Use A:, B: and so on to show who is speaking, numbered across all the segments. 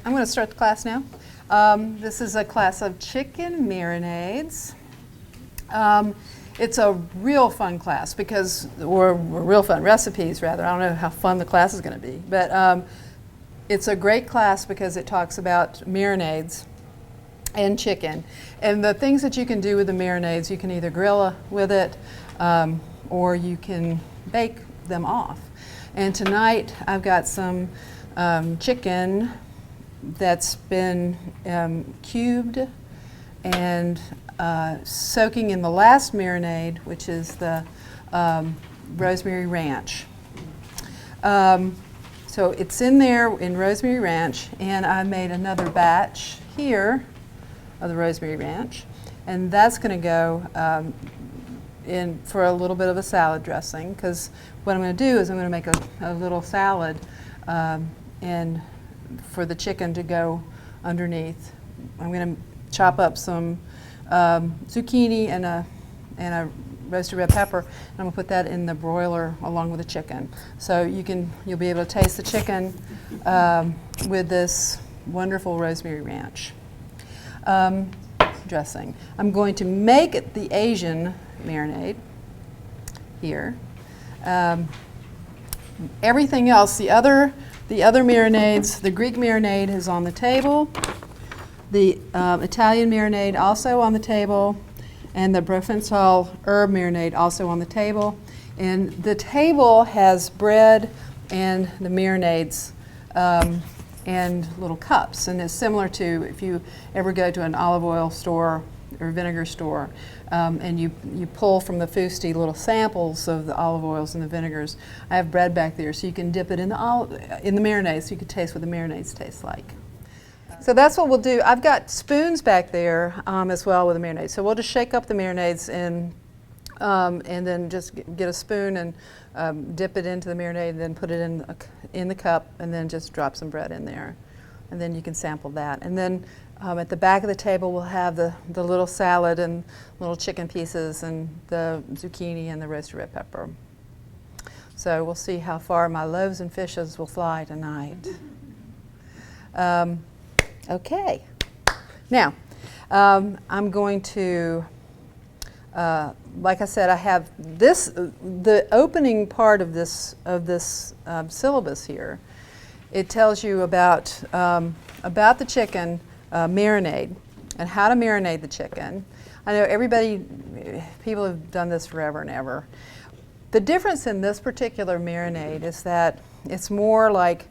A: I'm going to start the class now. This is a class of chicken marinades. It's a real fun class because, or real fun recipes rather. I don't know how fun the class is going to be, but it's a great class because it talks about marinades and chicken. And the things that you can do with the marinades, you can either grill with it or you can bake them off. And tonight I've got some chicken that's been cubed and soaking in the last marinade, which is the rosemary ranch. So it's in there in rosemary ranch, and I made another batch here of the rosemary ranch, and that's going to go in for a little bit of a salad dressing, because what I'm going to do is I'm going to make a little salad and for the chicken to go underneath. I'm going to chop up some zucchini and a roasted red pepper, and I'm going to put that in the broiler along with the chicken. So you'll be able to taste the chicken with this wonderful rosemary ranch dressing. I'm going to make it the Asian marinade here. Everything else, the other marinades, the Greek marinade is on the table, the Italian marinade also on the table, and the Provencal herb marinade also on the table. And the table has bread and the marinades and little cups, and it's similar to if you ever go to an olive oil store or vinegar store, and you pull from the fusti little samples of the olive oils and the vinegars. I have bread back there, so you can dip it in the marinades, so you can taste what the marinades taste like. So that's what we'll do. I've got spoons back there as well with the marinades. So we'll just shake up the marinades and then just get a spoon and dip it into the marinade, and then put it in the cup, and then just drop some bread in there, and then you can sample that. And then at the back of the table, we'll have the little salad and little chicken pieces and the zucchini and the roasted red pepper. So we'll see how far my loaves and fishes will fly tonight. Okay. Now, I'm going to, like I said, I have the opening part of this syllabus here. It tells you about the chicken marinade and how to marinate the chicken. I know people have done this forever and ever. The difference in this particular marinade is that it's more like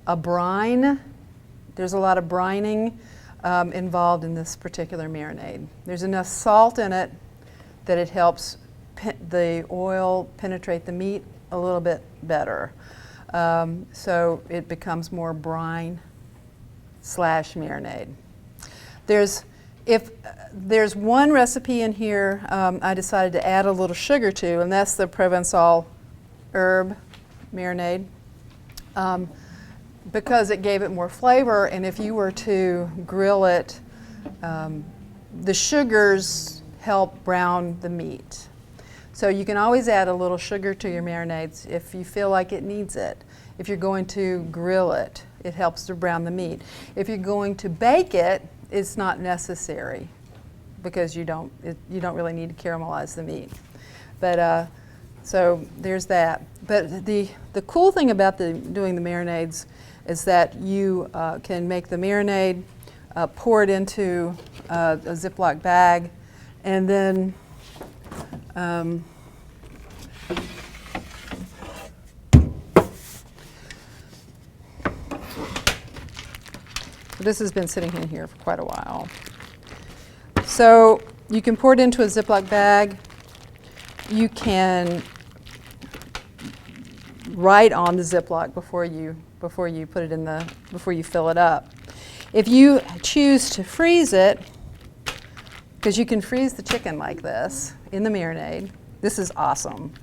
A: a brine. There's a lot of brining involved in this particular marinade. There's enough salt in it that it helps the oil penetrate the meat a little bit better. So it becomes more brine / marinade. If there's one recipe in here I decided to add a little sugar to, and that's the Provencal herb marinade, because it gave it more flavor, and if you were to grill it, the sugars help brown the meat. So you can always add a little sugar to your marinades if you feel like it needs it. If you're going to grill it, it helps to brown the meat. If you're going to bake it, it's not necessary because you don't really need to caramelize the meat. But so there's that. But the cool thing about doing the marinades is that you can make the marinade, pour it into a Ziploc bag, and then this has been sitting in here for quite a while. So you can pour it into a Ziploc bag. You can write on the Ziploc before you put it before you fill it up. If you choose to freeze it, because you can freeze the chicken like this in the marinade, this is awesome.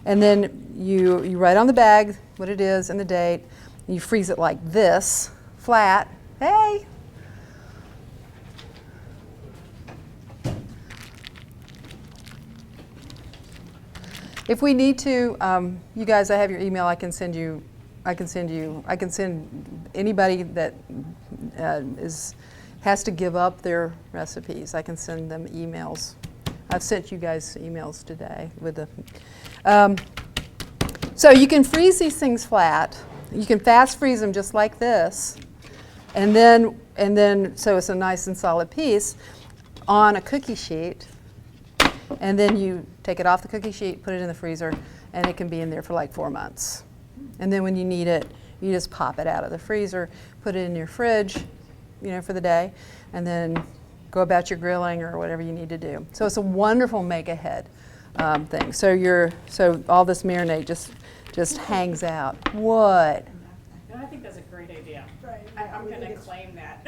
A: And then you write on the bag what it is and the date. And you freeze it like this, flat. Hey. If we need to, you guys, I have your email. I can send anybody that has to give up their recipes. I can send them emails. I've sent you guys emails today with the. So you can freeze these things flat. You can fast freeze them just like this, and then so it's a nice and solid piece on a cookie sheet. And then you take it off the cookie sheet, put it in the freezer, and it can be in there for like 4 months. And then when you need it, you just pop it out of the freezer, put it in your fridge, for the day, and then go about your grilling or whatever you need to do. So it's a wonderful make-ahead thing. So all this marinade just hangs out. What?
B: No, I think that's a great idea.
C: Right.
B: I'm going to claim that.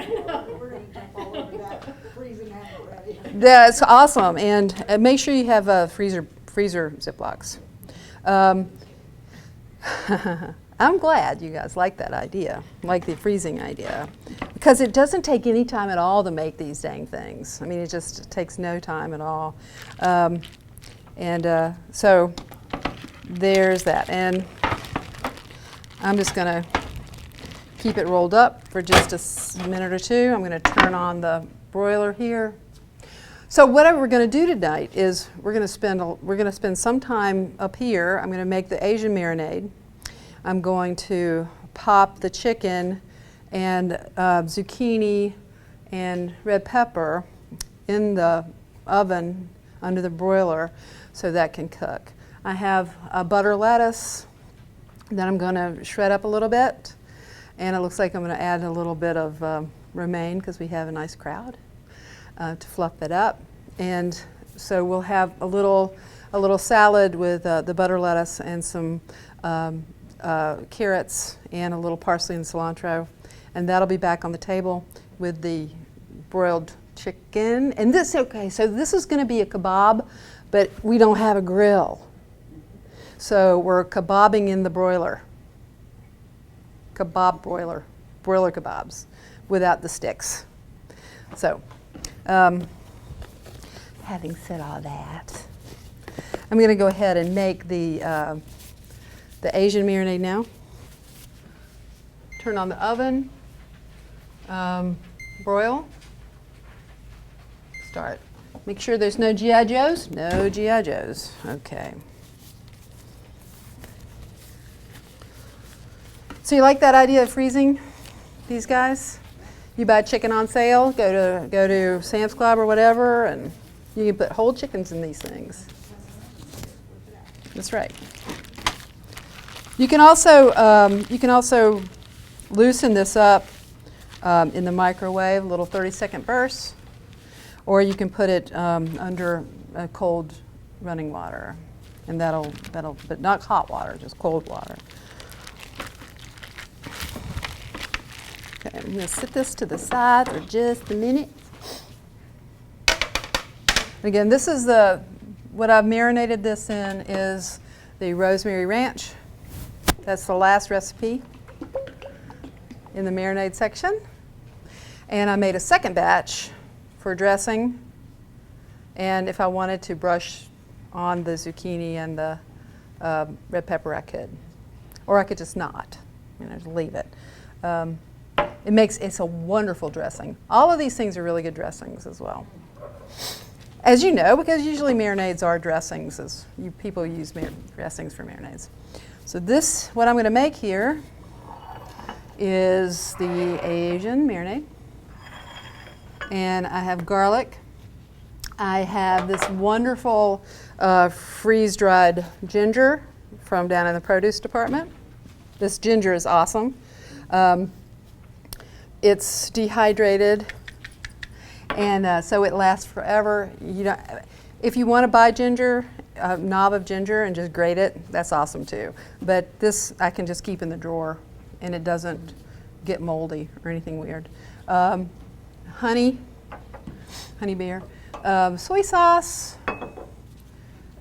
C: We're going to jump all over that, freeze and have it ready.
A: That's awesome. And make sure you have freezer Ziplocs. I'm glad you guys like that idea, like the freezing idea, because it doesn't take any time at all to make these dang things. I mean, it just takes no time at all. So there's that. And I'm just going to keep it rolled up for just a minute or two. I'm going to turn on the broiler here. So what we're going to do tonight is we're going to spend some time up here. I'm going to make the Asian marinade. I'm going to pop the chicken and zucchini and red pepper in the oven under the broiler so that can cook. I have a butter lettuce that I'm going to shred up a little bit, and it looks like I'm going to add a little bit of romaine because we have a nice crowd to fluff it up. And so we'll have a little salad with the butter lettuce and some carrots and a little parsley and cilantro, and that'll be back on the table with the broiled chicken. And so this is going to be a kebab, but we don't have a grill, so we're kebabbing in the broiler. Broiler kebabs without the sticks. So having said all that, I'm going to go ahead and make the Asian marinade now. Turn on the oven, broil, start. Make sure there's no G.I. Joes. No G.I. Joes. Okay. So you like that idea of freezing these guys? You buy chicken on sale, go to Sam's Club or whatever, and you can put whole chickens in these things. That's right. You can also loosen this up in the microwave, little 30-second bursts, or you can put it under cold running water, and but not hot water, just cold water. Okay, I'm going to set this to the side for just a minute. Again, this is what I've marinated this in is the Rosemary Ranch. That's the last recipe in the marinade section. And I made a second batch for dressing. And if I wanted to brush on the zucchini and the red pepper, I could. Or I could just not, just leave it. It's a wonderful dressing. All of these things are really good dressings as well. As you know, because usually marinades are dressings, people use dressings for marinades. So what I'm going to make here is the Asian marinade. And I have garlic. I have this wonderful freeze-dried ginger from down in the produce department. This ginger is awesome. It's dehydrated, and so it lasts forever. If you want to buy ginger, a knob of ginger, and just grate it, that's awesome too. But this I can just keep in the drawer, and it doesn't get moldy or anything weird. Honey beer, soy sauce,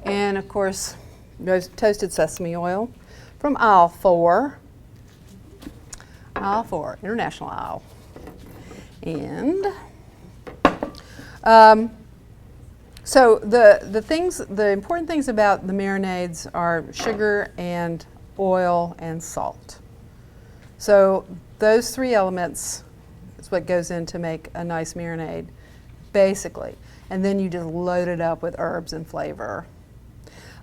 A: and of course toasted sesame oil from aisle 4. Aisle 4, international aisle. And so the important things about the marinades are sugar and oil and salt. So those 3 elements It's what goes in to make a nice marinade, basically. And then you just load it up with herbs and flavor.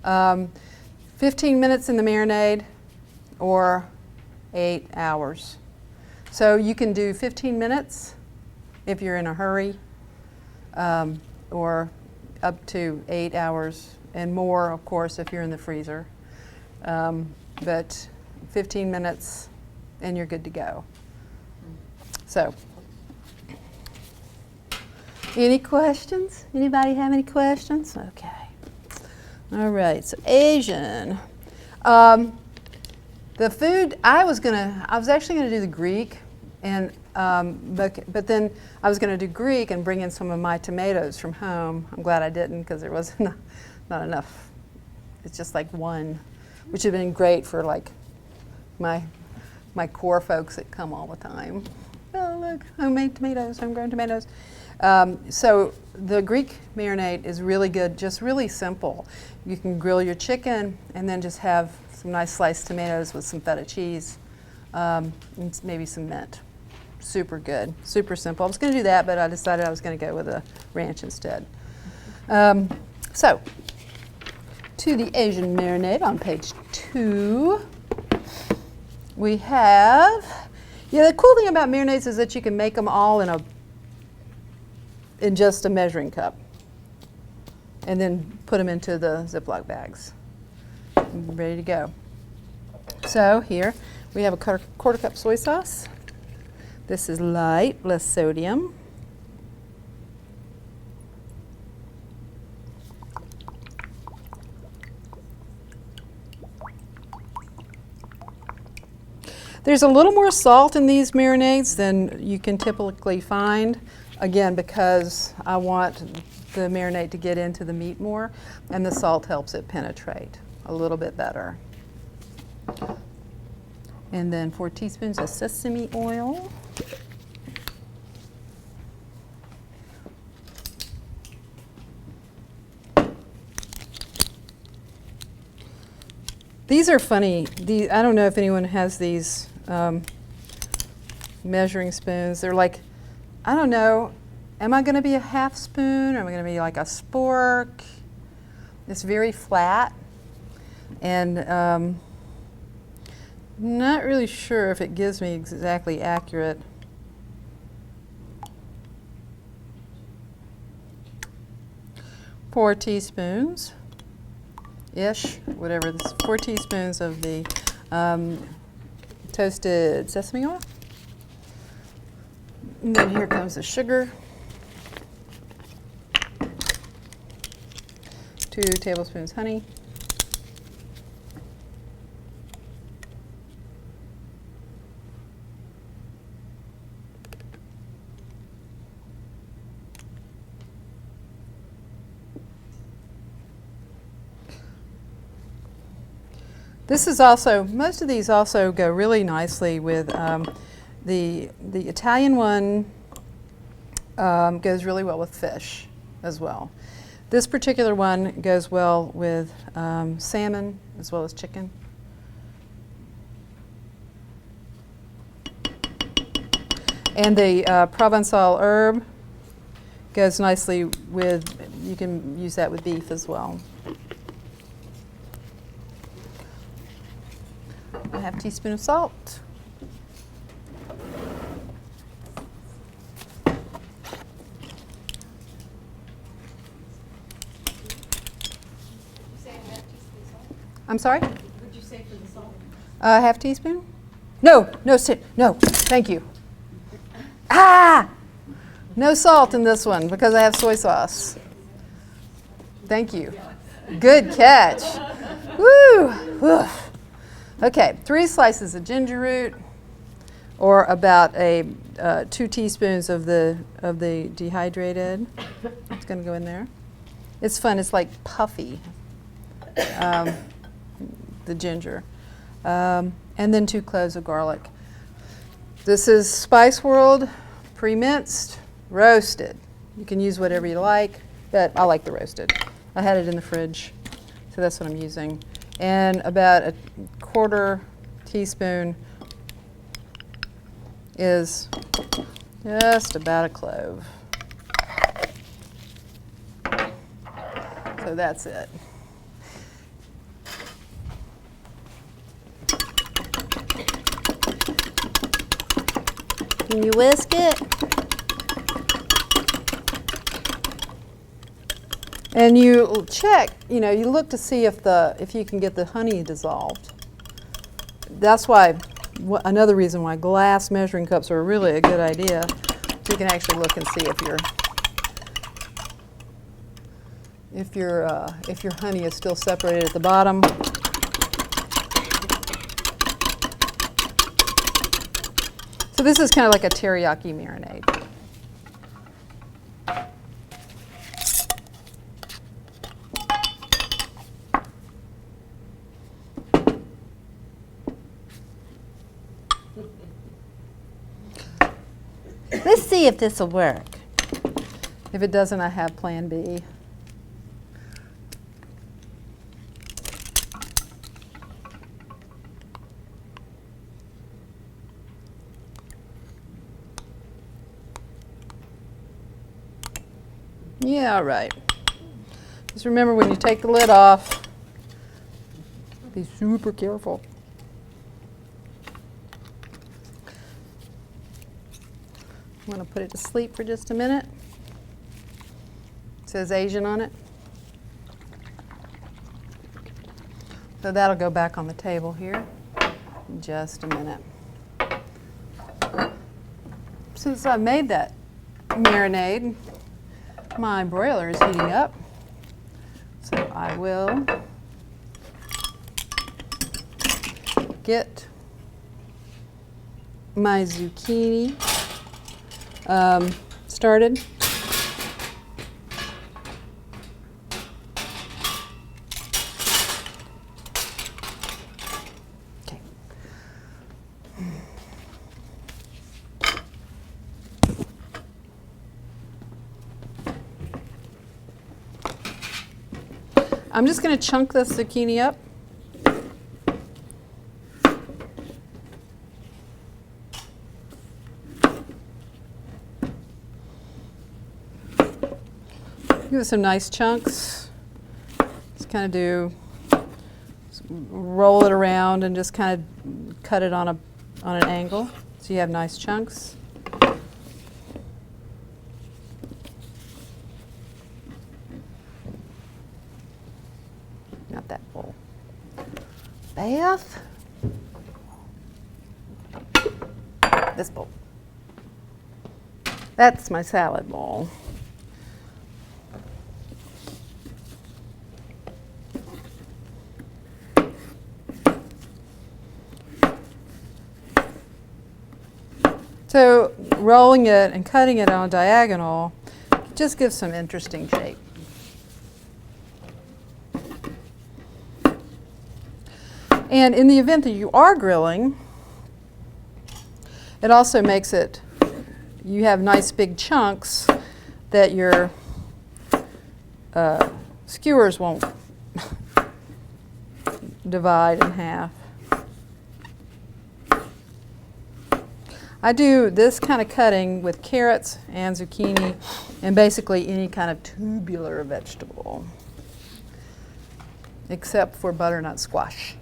A: 15 minutes in the marinade or 8 hours. So you can do 15 minutes if you're in a hurry, or up to 8 hours and more, of course, if you're in the freezer. But 15 minutes and you're good to go. So, any questions? Anybody have any questions? Okay. All right, so Asian. The food, I was actually gonna do the Greek, and but then I was gonna do Greek and bring in some of my tomatoes from home. I'm glad I didn't, because there wasn't not enough. It's just like one, which would have been great for like my core folks that come all the time. Oh, look, homemade tomatoes, homegrown tomatoes. So the Greek marinade is really good, just really simple. You can grill your chicken and then just have some nice sliced tomatoes with some feta cheese, and maybe some mint. Super good, super simple. I was going to do that, but I decided I was going to go with a ranch instead. So, to the Asian marinade on page 2, we have, the cool thing about marinades is that you can make them all in just a measuring cup and then put them into the Ziploc bags. Ready to go. So here we have a quarter cup soy sauce. This is light, less sodium. There's a little more salt in these marinades than you can typically find, again, because I want the marinade to get into the meat more, and the salt helps it penetrate a little bit better. And then 4 teaspoons of sesame oil. These are funny. I don't know if anyone has these measuring spoons. They're like, I don't know, am I going to be a half spoon, or am I going to be like a spork? It's very flat, and not really sure if it gives me exactly accurate. Four teaspoons. Ish, whatever, this 4 teaspoons of the toasted sesame oil. And then here comes the sugar. 2 tablespoons honey. This is also, most of these also go really nicely with the Italian one goes really well with fish as well. This particular one goes well with salmon as well as chicken. And the Provencal herb goes nicely with, you can use that with beef as well. A half teaspoon of salt. I'm sorry?
C: Would you say for the salt?
A: Half teaspoon? No, thank you. Ah! No salt in this one because I have soy sauce. Thank you. Good catch. Woo! Okay, 3 slices of ginger root, or about 2 teaspoons of the dehydrated. It's going to go in there. It's fun. It's like puffy, the ginger. And then 2 cloves of garlic. This is Spice World, pre-minced, roasted. You can use whatever you like, but I like the roasted. I had it in the fridge, so that's what I'm using. And about a 1/4 teaspoon is Just about a clove. So that's it. Can you whisk it? And you check, you look to see if you can get the honey dissolved. That's why, another reason why glass measuring cups are really a good idea. So you can actually look and see if your honey is still separated at the bottom. So this is kind of like a teriyaki marinade.
D: Let's see if this will work.
A: If it doesn't, I have plan B. Yeah, all right. Just remember when you take the lid off, be super careful. I'm going to put it to sleep for just a minute. It says Asian on it. So that'll go back on the table here in just a minute. Since I made that marinade, my broiler is heating up. So I will get my zucchini started. Okay. I'm just going to chunk this zucchini up. Give it some nice chunks. Just kind of roll it around and just kind of cut it on an angle so you have nice chunks. Not that bowl. Beth? This bowl. That's my salad bowl. So rolling it and cutting it on a diagonal just gives some interesting shape. And in the event that you are grilling, it also makes it, you have nice big chunks that your skewers won't divide in half. I do this kind of cutting with carrots and zucchini and basically any kind of tubular vegetable, except for butternut squash.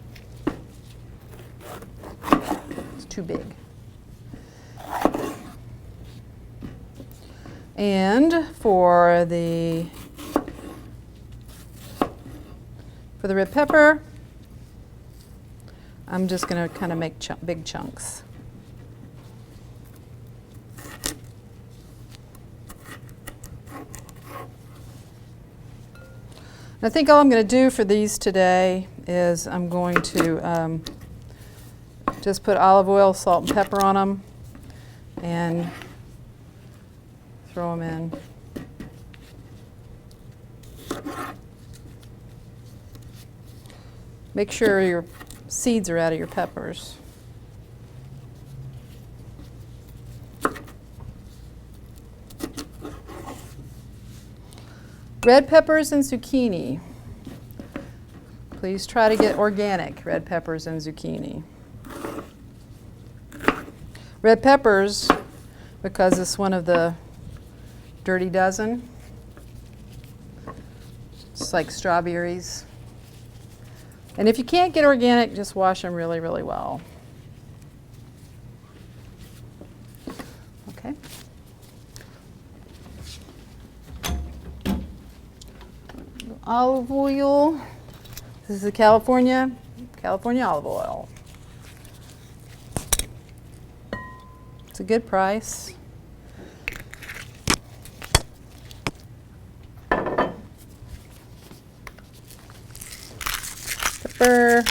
A: It's too big. And for the red pepper, I'm just going to kind of make big chunks. I think all I'm going to do for these today is I'm going to just put olive oil, salt, and pepper on them and throw them in. Make sure your seeds are out of your peppers. Red peppers and zucchini. Please try to get organic red peppers and zucchini. Red peppers because it's one of the Dirty Dozen. It's like strawberries. And if you can't get organic, just wash them really, really well. Okay. Olive oil. This is the California olive oil. It's a good price. Pepper.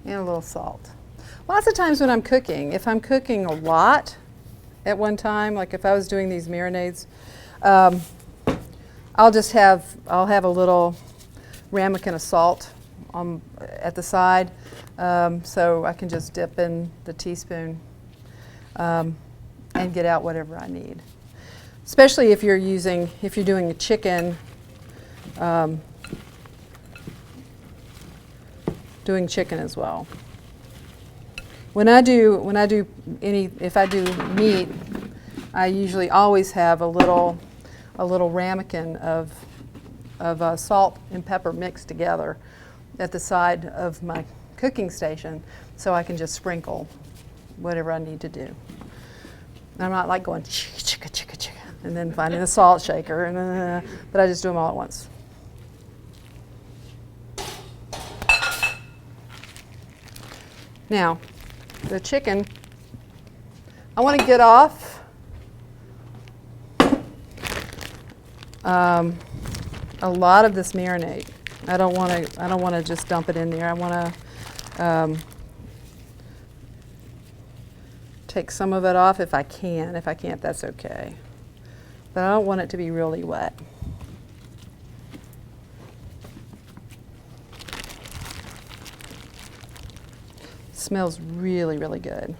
A: And a little salt. Lots of times when I'm cooking, if I'm cooking a lot at one time, like if I was doing these marinades, I'll have a little ramekin of salt at the side, so I can just dip in the teaspoon and get out whatever I need. Especially if you're doing a chicken, doing chicken as well. If I do meat, I usually always have a little ramekin of salt and pepper mixed together at the side of my cooking station, so I can just sprinkle whatever I need to do. I'm not like going chicka chicka chicka and then finding the salt shaker, but I just do them all at once. Now, the chicken, I want to get off a lot of this marinade. I don't want to just dump it in there. I want to take some of it off if I can. If I can't, that's okay. But I don't want it to be really wet. Smells really, really good.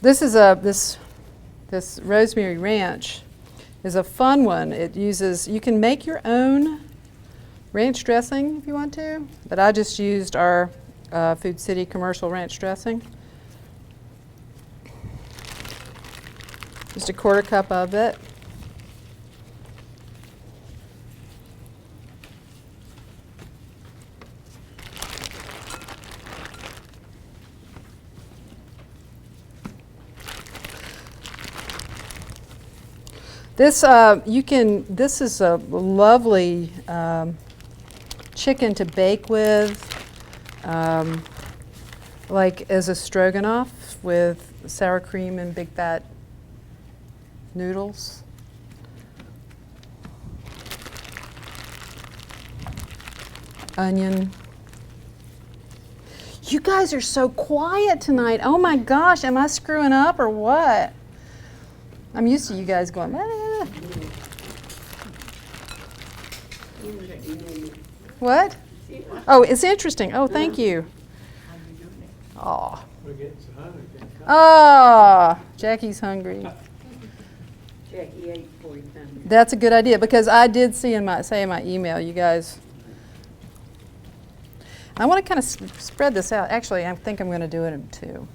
A: This Rosemary Ranch is a fun one. You can make your own ranch dressing if you want to, but I just used our Food City commercial ranch dressing. Just a 1/4 cup of it. This is a lovely chicken to bake with, like as a stroganoff with sour cream and big fat noodles. Onion. You guys are so quiet tonight. Oh my gosh, am I screwing up or what? I'm used to you guys going, ah. What? Oh, it's interesting. Oh, thank you. Oh.
E: We're getting so hungry.
A: Oh, Jackie's hungry.
C: Jackie ate before you come here.
A: That's a good idea, because I did say in my email, you guys. I want to kind of spread this out. Actually, I think I'm going to do it in two.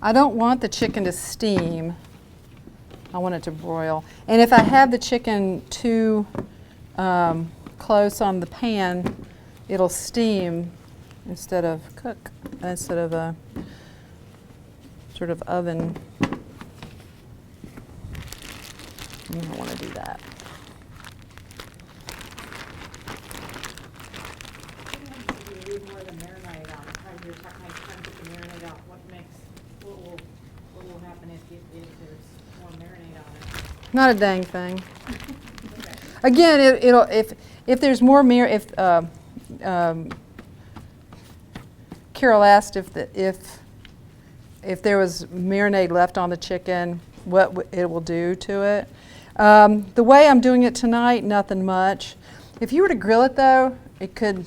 A: I don't want the chicken to steam. I want it to broil. And if I have the chicken too close on the pan, it'll steam instead of cook, instead of a sort of oven. I don't want to do that.
B: You need more of the marinade on. You're trying to get the marinade out. What will happen if there's more marinade on it?
A: Not a dang thing.
B: Okay.
A: Again, it'll if there's more Carol asked if there was marinade left on the chicken. it will do to it. The way I'm doing it tonight, nothing much. If you were to grill it though, you could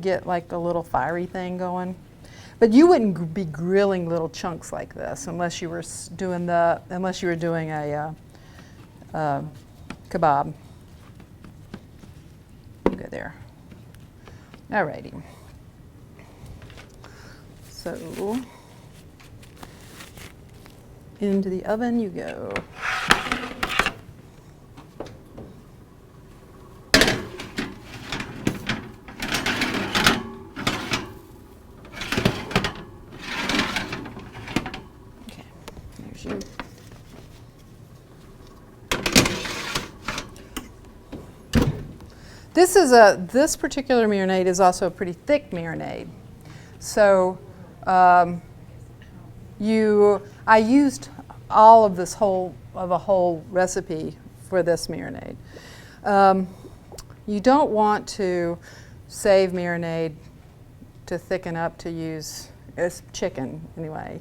A: get like a little fiery thing going. But you wouldn't be grilling little chunks like this unless you were doing a kebab. Go there. Alrighty. So into the oven you go. Okay, there's you. This particular marinade is also a pretty thick marinade. So I used all of a whole recipe for this marinade. You don't want to save marinade to thicken up to use as chicken anyway.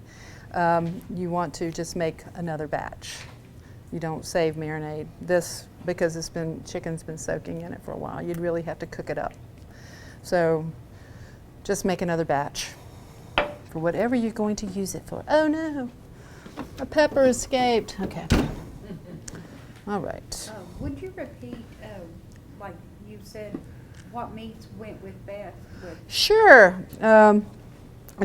A: You want to just make another batch. You don't save marinade. This, because chicken's been soaking in it for a while, you'd really have to cook it up. So just make another batch for whatever you're going to use it for. Oh no, a pepper escaped. Okay. All right.
C: Would you repeat, like you said, what meats went with best?
A: Sure.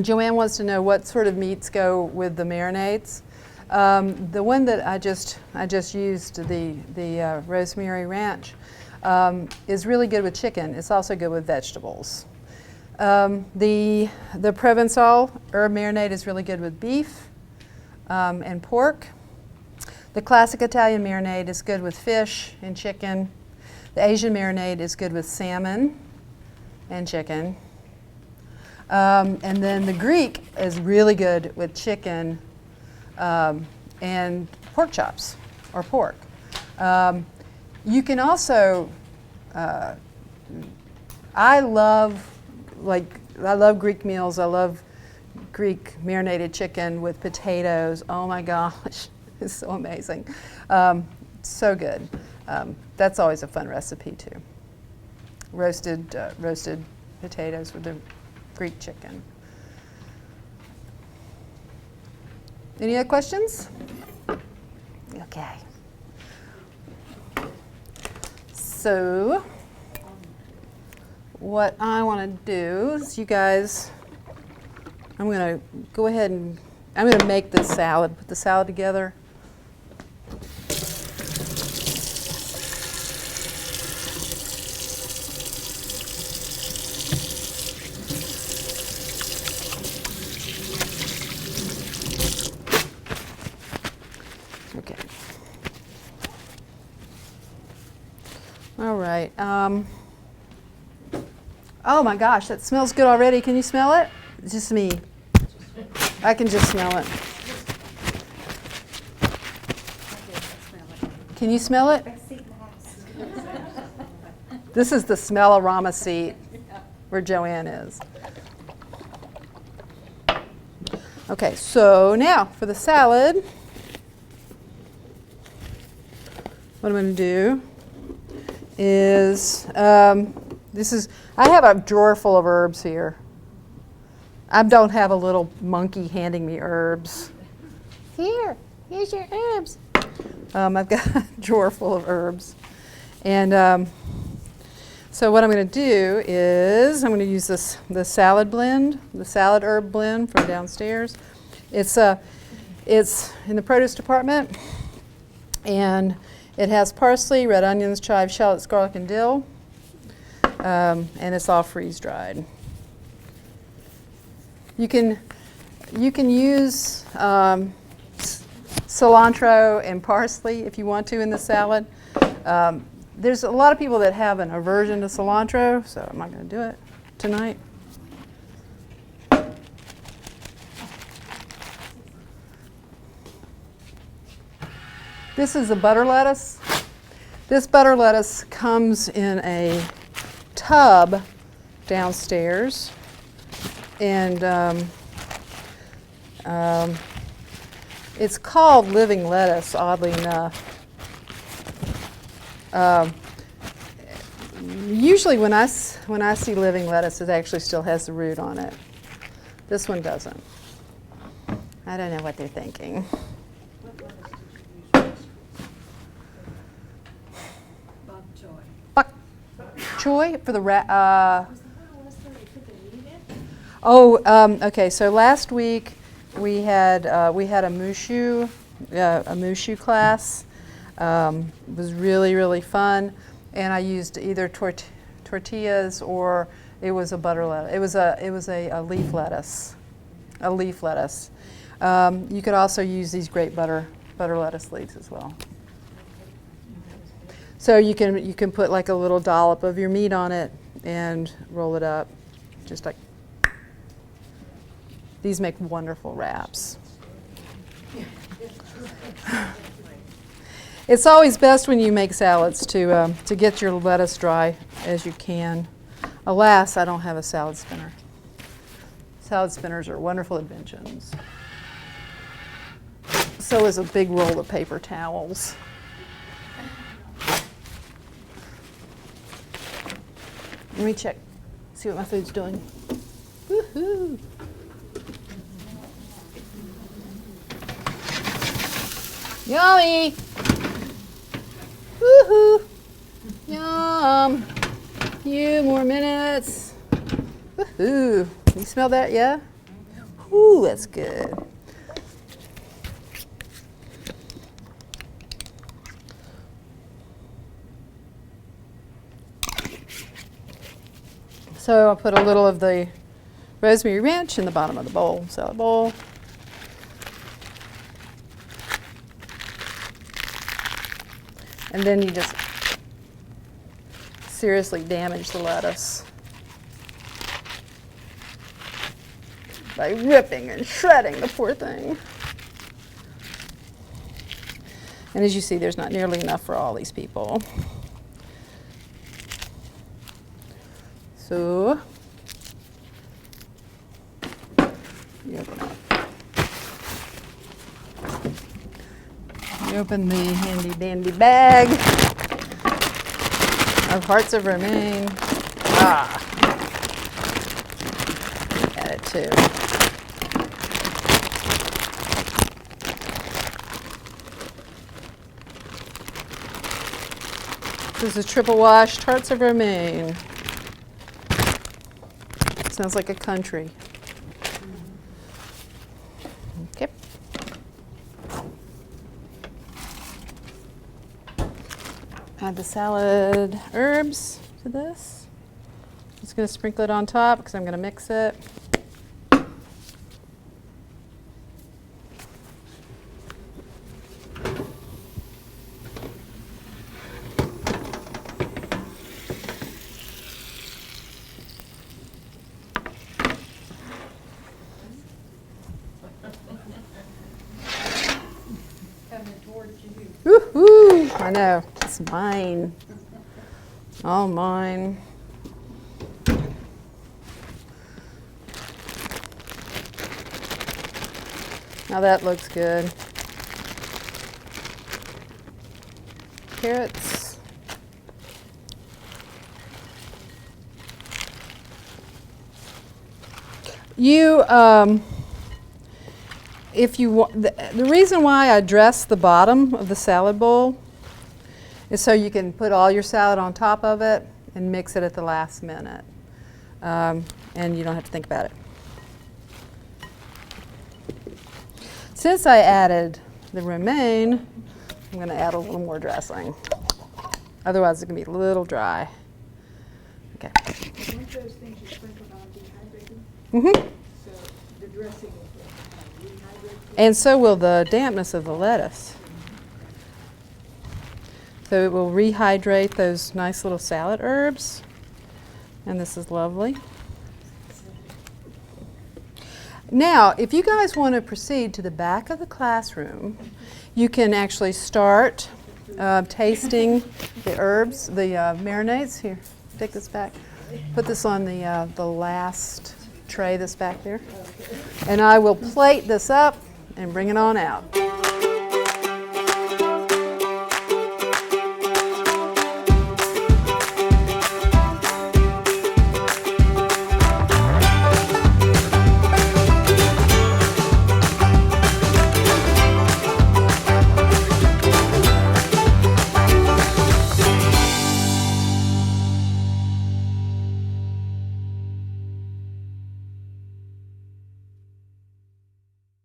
A: Joanne wants to know what sort of meats go with the marinades. The one that I just used, the Rosemary Ranch, is really good with chicken. It's also good with vegetables. The Provencal herb marinade is really good with beef and pork. The classic Italian marinade is good with fish and chicken. The Asian marinade is good with salmon and chicken. And then the Greek is really good with chicken and pork chops or pork. You can also, I love Greek meals. I love Greek marinated chicken with potatoes. Oh my gosh, it's so amazing. So good. That's always a fun recipe too. Roasted potatoes with the Greek chicken. Any other questions? Okay. So, what I want to do is, you guys, I'm going to go ahead and I'm going to make this salad. Put the salad together. Okay. All right. Oh my gosh, that smells good already. Can you smell it? It's just me. I can just smell it. Can you smell it? This is the smell-o-rama seat where Joanne is. Okay, so now for the salad, what I'm going to do is, I have a drawer full of herbs here. I don't have a little monkey handing me herbs. Here's your herbs. I've got a drawer full of herbs. And so what I'm going to do is I'm going to use the salad blend, the salad herb blend from downstairs. It's in the produce department, and it has parsley, red onions, chives, shallots, garlic, and dill, and it's all freeze dried. You can use cilantro and parsley if you want to in the salad. There's a lot of people that have an aversion to cilantro, so I'm not going to do it tonight. This is a butter lettuce. This butter lettuce comes in a tub downstairs, and It's called living lettuce, oddly enough. Usually when I see living lettuce, it actually still has the root on it. This one doesn't. I don't know what they're thinking.
C: Bok choy.
A: Bok choy for the
B: Was that what it was that they put the meat in?
A: Oh, okay. So last week we had a mushu class. It was really fun, and I used either tortillas or it was a butter lettuce. It was a leaf lettuce, you could also use these great butter lettuce leaves as well. So you can put like a little dollop of your meat on it and roll it up, just like. These make wonderful wraps. It's always best when you make salads to get your lettuce dry as you can. Alas, I don't have a salad spinner. Salad spinners are wonderful inventions. So is a big roll of paper towels. Let me check, see what my food's doing. Woohoo! Yummy! Woohoo! Yum! Few more minutes. Woohoo! You smell that? Yeah? Ooh, that's good. So I'll put a little of the rosemary ranch in the bottom of the bowl, salad bowl. And then you just seriously damage the lettuce by ripping and shredding the poor thing. And as you see, there's not nearly enough for all these people. So you open up. You open the handy dandy bag of hearts of romaine. Add it too. This is triple washed hearts of romaine. Sounds like a country. Okay. Add the salad herbs to this. Just going to sprinkle it on top because I'm going to mix it.
C: Coming towards you.
A: Woo-hoo! I know. It's mine. All mine. Now that looks good. Carrots. If you want, the reason why I dress the bottom of the salad bowl is so you can put all your salad on top of it and mix it at the last minute. And you don't have to think about it. Since I added the romaine, I'm going to add a little more dressing. Otherwise, it's going to be a little dry. Okay.
E: Weren't those things you sprinkled on dehydrated?
A: Mm-hmm.
E: So the dressing will rehydrate?
A: And so will the dampness of the lettuce. So it will rehydrate those nice little salad herbs. And this is lovely. Now, if you guys want to proceed to the back of the classroom, you can actually start tasting the herbs, the marinades. Here, take this back. Put this on the last tray that's back there. And I will plate this up and bring it on out.